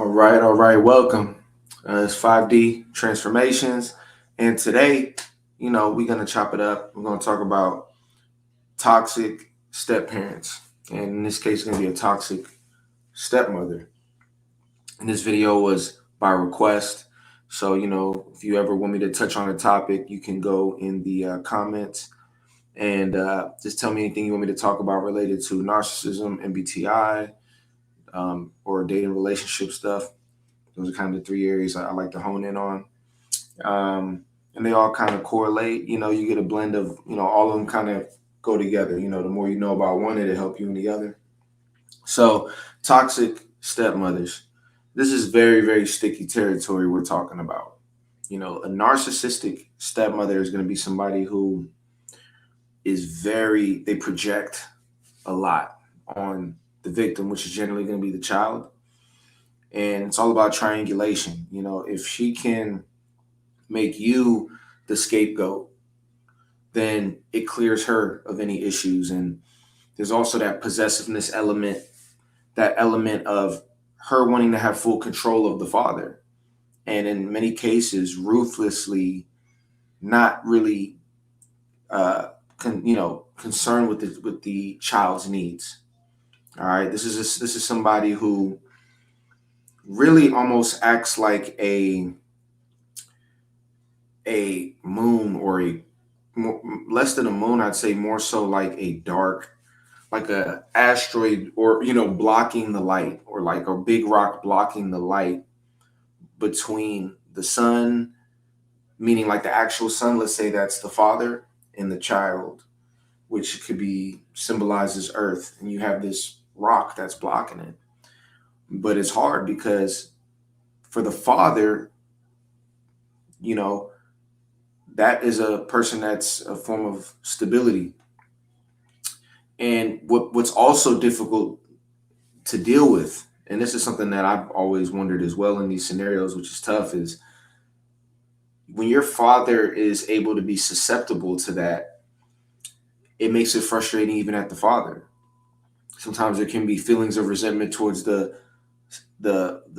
All right. Welcome. It's 5D Transformations. And today, we're going to chop it up. We're going to talk about toxic step parents. And in this case, it's going to be a toxic stepmother. And this video was by request. So, if you ever want me to touch on a topic, you can go in the comments and just tell me anything you want me to talk about related to narcissism, MBTI, or dating relationship stuff. Those are kind of the three areas I like to hone in on. And they all kind of correlate. You get a blend of, all of them kind of go together. The more you know about one, it'll help you in the other. So, toxic stepmothers. This is very, very sticky territory we're talking about. A narcissistic stepmother is going to be somebody who they project a lot on the victim, which is generally going to be the child. And it's all about triangulation. If she can make you the scapegoat, then it clears her of any issues. And there's also that possessiveness element, that element of her wanting to have full control of the father. And in many cases, ruthlessly not really, concerned with the child's needs. All right. This is somebody who really almost acts like a moon, or less than a moon. I'd say more so like a asteroid, or blocking the light, or like a big rock blocking the light between the sun, meaning like the actual sun. Let's say that's the father, and the child, which could be symbolizes earth, and you have this rock that's blocking it. But it's hard because for the father, you know that is a person that's a form of stability. And what's also difficult to deal with, and this is something that I've always wondered as well in these scenarios, which is tough, is when your father is able to be susceptible to that, it makes it frustrating even at the father. Sometimes there can be feelings of resentment towards the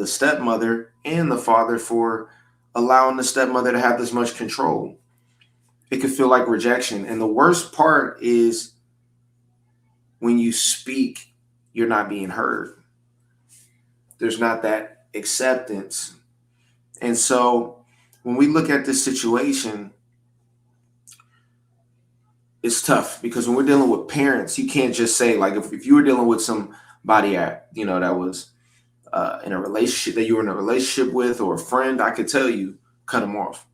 stepmother and the father for allowing the stepmother to have this much control. It could feel like rejection. And the worst part is when you speak, you're not being heard. There's not that acceptance. And so when we look at this situation, it's tough because when we're dealing with parents, you can't just say, like, if you were dealing with somebody that was in a relationship, that you were in a relationship with, or a friend, I could tell you, cut them off.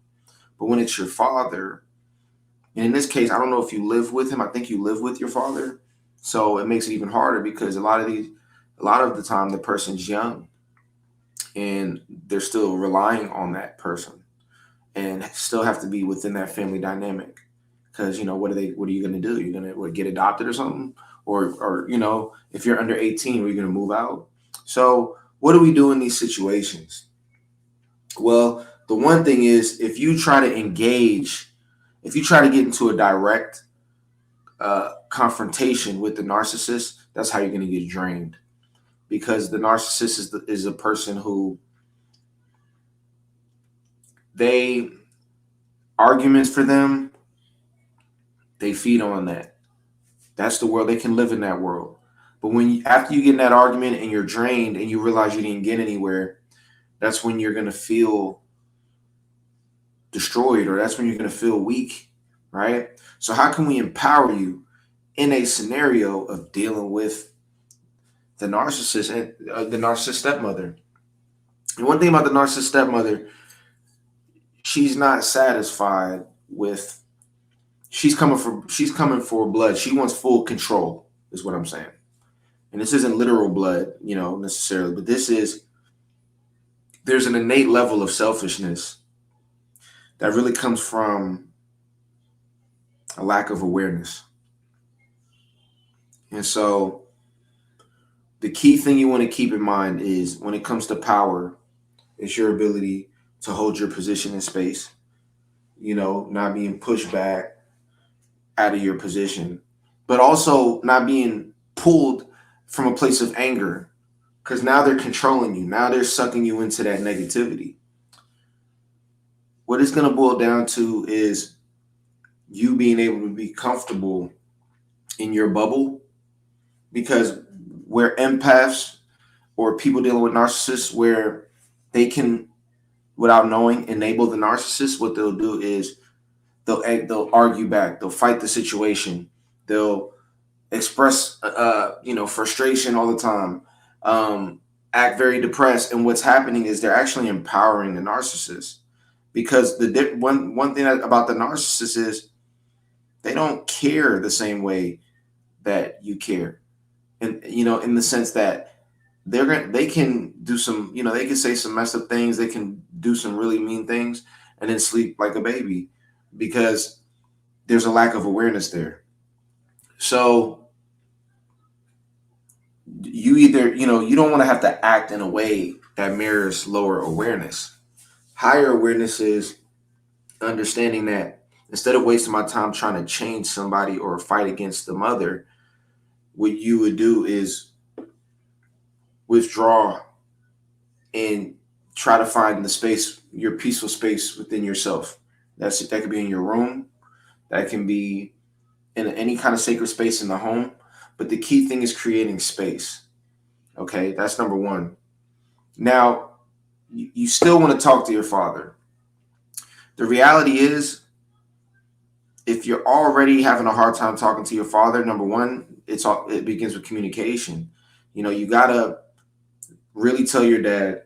But when it's your father, and in this case, I don't know if you live with him. I think you live with your father. So it makes it even harder because a lot of the time the person's young and they're still relying on that person and still have to be within that family dynamic. Because what are you going to do? You're going to get adopted or something, or if you're under 18, are you going to move out? So what do we do in these situations? Well, the one thing is, if you try to get into a direct confrontation with the narcissist, that's how you're going to get drained. Because the narcissist is a person who, they arguments for them, they feed on that. That's the world. They can live in that world. But after you get in that argument and you're drained and you realize you didn't get anywhere, that's when you're going to feel destroyed, or that's when you're going to feel weak, right? So how can we empower you in a scenario of dealing with the narcissist and the narcissist stepmother? And one thing about the narcissist stepmother, she's not satisfied with. She's coming for blood. She wants full control, is what I'm saying. And this isn't literal blood, necessarily, but there's an innate level of selfishness that really comes from a lack of awareness. And so the key thing you want to keep in mind is, when it comes to power, it's your ability to hold your position in space, not being pushed back out of your position, but also not being pulled from a place of anger. because now they're controlling you. Now they're sucking you into that negativity. What it's going to boil down to is you being able to be comfortable in your bubble, because we're empaths or people dealing with narcissists where they can, without knowing, enable the narcissist. What they'll do is they'll argue back, they'll fight the situation, they'll express frustration all the time, act very depressed, and what's happening is they're actually empowering the narcissist. Because the one thing about the narcissist is they don't care the same way that you care, and in the sense that they can do some, they can say some messed up things, they can do some really mean things, and then sleep like a baby because there's a lack of awareness there. So you either, you don't want to have to act in a way that mirrors lower awareness. Higher awareness is understanding that instead of wasting my time trying to change somebody or fight against the mother, what you would do is withdraw and try to find the space, your peaceful space within yourself. That could be in your room, that can be in any kind of sacred space in the home. But the key thing is creating space. Okay, that's number one. Now, you still want to talk to your father. The reality is, if you're already having a hard time talking to your father, number one, it begins with communication. You gotta really tell your dad,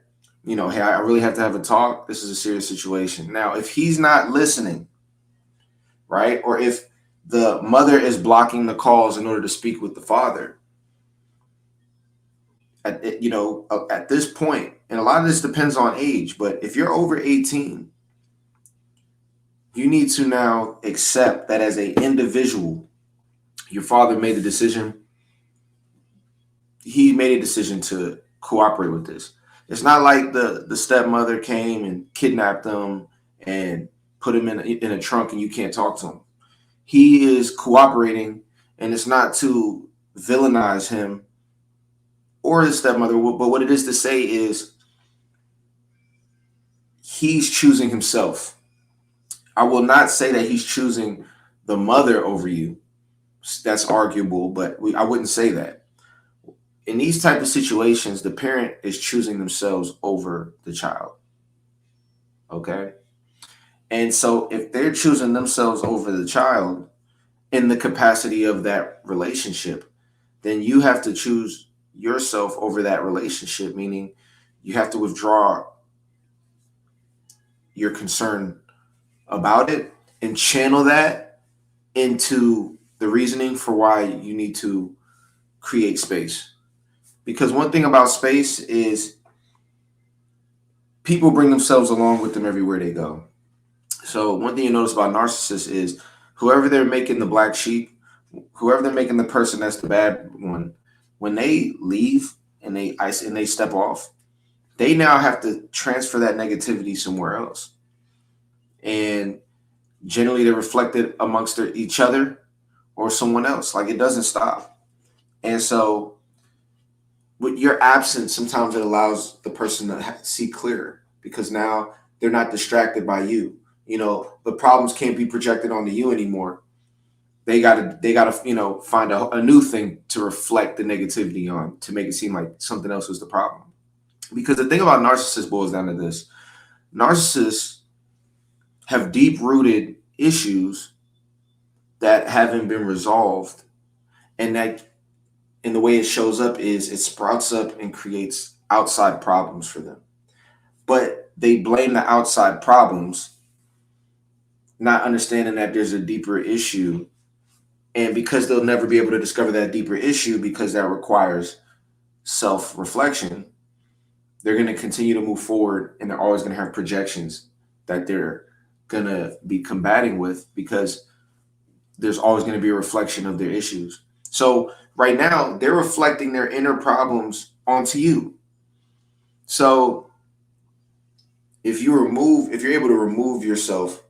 hey, I really have to have a talk. This is a serious situation. Now, if he's not listening, right, or if the mother is blocking the calls in order to speak with the father, at this point, and a lot of this depends on age, but if you're over 18, you need to now accept that as an individual, your father made the decision. He made a decision to cooperate with this. It's not like the stepmother came and kidnapped them and put him in a trunk and you can't talk to him. He is cooperating, and it's not to villainize him or his stepmother, but what it is to say is he's choosing himself. I will not say that he's choosing the mother over you. That's arguable, but I wouldn't say that. In these type of situations, the parent is choosing themselves over the child. Okay? And so if they're choosing themselves over the child in the capacity of that relationship, then you have to choose yourself over that relationship, meaning you have to withdraw your concern about it and channel that into the reasoning for why you need to create space. Because one thing about space is people bring themselves along with them everywhere they go. So one thing you notice about narcissists is whoever they're making the black sheep, whoever they're making the person that's the bad one, when they leave and they step off, they now have to transfer that negativity somewhere else. And generally they're reflected amongst each other or someone else. Like, it doesn't stop. And so with your absence, sometimes it allows the person to see clearer, because now they're not distracted by you. The problems can't be projected onto you anymore. They gotta find a new thing to reflect the negativity on, to make it seem like something else was the problem. Because the thing about narcissists boils down to this: narcissists have deep-rooted issues that haven't been resolved, and the way it shows up is it sprouts up and creates outside problems for them. But they blame the outside problems, not understanding that there's a deeper issue. And because they'll never be able to discover that deeper issue, because that requires self-reflection, they're going to continue to move forward, and they're always going to have projections that they're going to be combating with, because there's always going to be a reflection of their issues. So right now, they're reflecting their inner problems onto you. So if you're able to remove yourself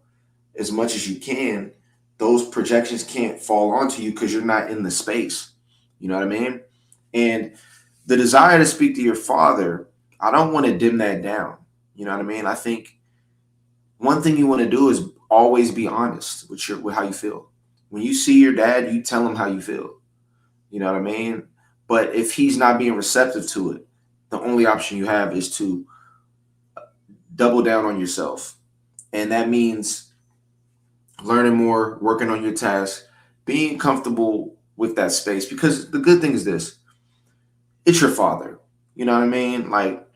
as much as you can, those projections can't fall onto you because you're not in the space. You know what I mean? And The desire to speak to your father, I don't want to dim that down. You know what I mean? I think one thing you want to do is always be honest with how you feel. When you see your dad, you tell him how you feel. You know what I mean? But if he's not being receptive to it, the only option you have is to double down on yourself. And that means learning more, working on your tasks, being comfortable with that space. Because the good thing is this, it's your father. You know what I mean? Like,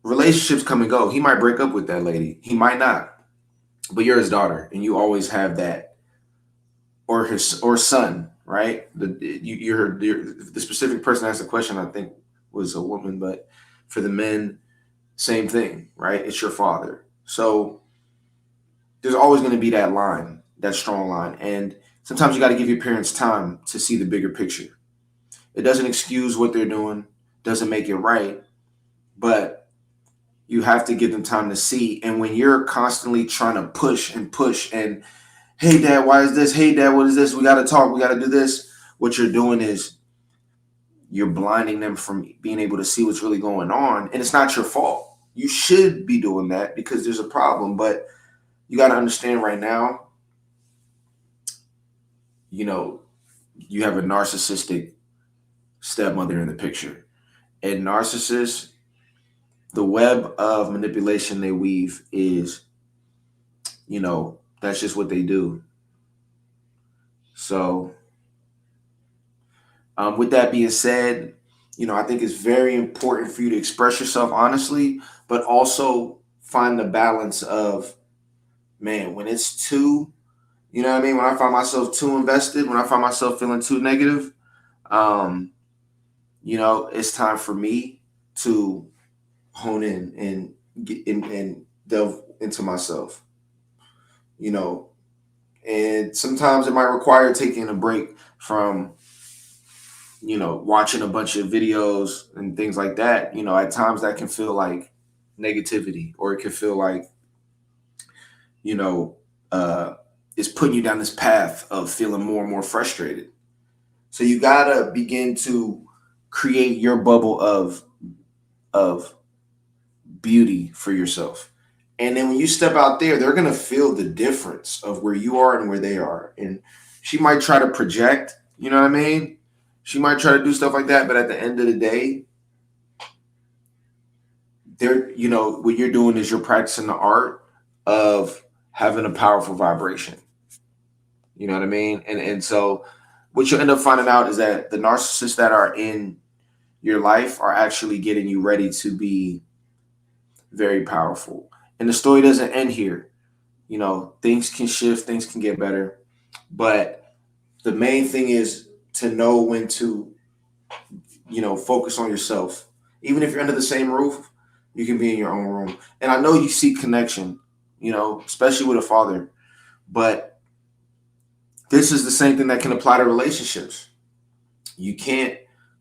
relationships come and go. He might break up with that lady. He might not. But you're his daughter, and you always have that, or his or son, right? You're the specific person asked the question, I think, was a woman, but for the men, same thing, right? It's your father. So there's always going to be that line, that strong line, and sometimes you got to give your parents time to see the bigger picture. It doesn't excuse what they're doing, doesn't make it right, but you have to give them time to see. And when you're constantly trying to push and, hey dad, why is this? Hey dad, what is this? We got to talk. We got to do this. What you're doing is you're blinding them from being able to see what's really going on. And it's not your fault. You should be doing that because there's a problem. But you got to understand right now, you know, you have a narcissistic stepmother in the picture. And narcissists, the web of manipulation they weave is, that's just what they do. So, with that being said, I think it's very important for you to express yourself honestly, but also find the balance of, man, when it's too, you know what I mean? When I find myself too invested, when I find myself feeling too negative, um, it's time for me to hone in and get in and delve into myself, you know, and sometimes it might require taking a break from, watching a bunch of videos and things like that. At times that can feel like negativity, or it can feel like, you know, uh, it's putting you down this path of feeling more and more frustrated. So you gotta begin to create your bubble of beauty for yourself. And then when you step out there, they're gonna feel the difference of where you are and where they are. And she might try to project, you know what I mean? She might try to do stuff like that, but at the end of the day, what you're doing is you're practicing the art of having a powerful vibration. You know what I mean? And so what you'll end up finding out is that the narcissists that are in your life are actually getting you ready to be very powerful. And the story doesn't end here. Things can shift, things can get better. But the main thing is to know when to, focus on yourself. Even if you're under the same roof, you can be in your own room. And I know you seek connection, especially with a father. But this is the same thing that can apply to relationships. You can't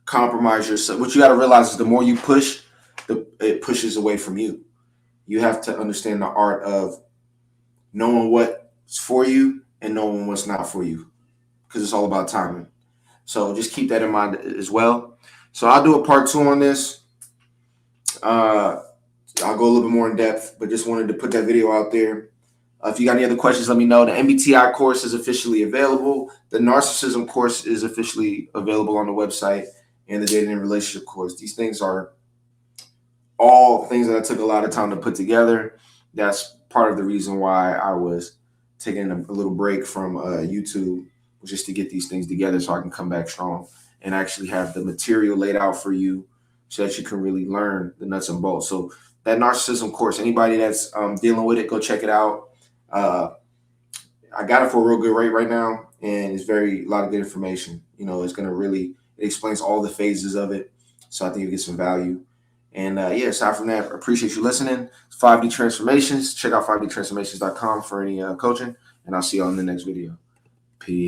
compromise yourself. What you got to realize is the more you push, it pushes away from you. You have to understand the art of knowing what's for you and knowing what's not for you, because it's all about timing. So just keep that in mind as well. So I'll do a part 2 on this. I'll go a little bit more in depth, but just wanted to put that video out there. If you got any other questions, let me know. The MBTI course is officially available. The narcissism course is officially available on the website, and the dating and relationship course. These things are all things that I took a lot of time to put together. That's part of the reason why I was taking a little break from YouTube, just to get these things together so I can come back strong and actually have the material laid out for you so that you can really learn the nuts and bolts. So that narcissism course, anybody that's dealing with it, go check it out. I got it for a real good rate right now, and it's a lot of good information. It's going to really, it explains all the phases of it. So I think you get some value. And aside from that, I appreciate you listening. It's 5D Transformations. Check out 5dtransformations.com for any coaching, and I'll see you on the next video. Peace.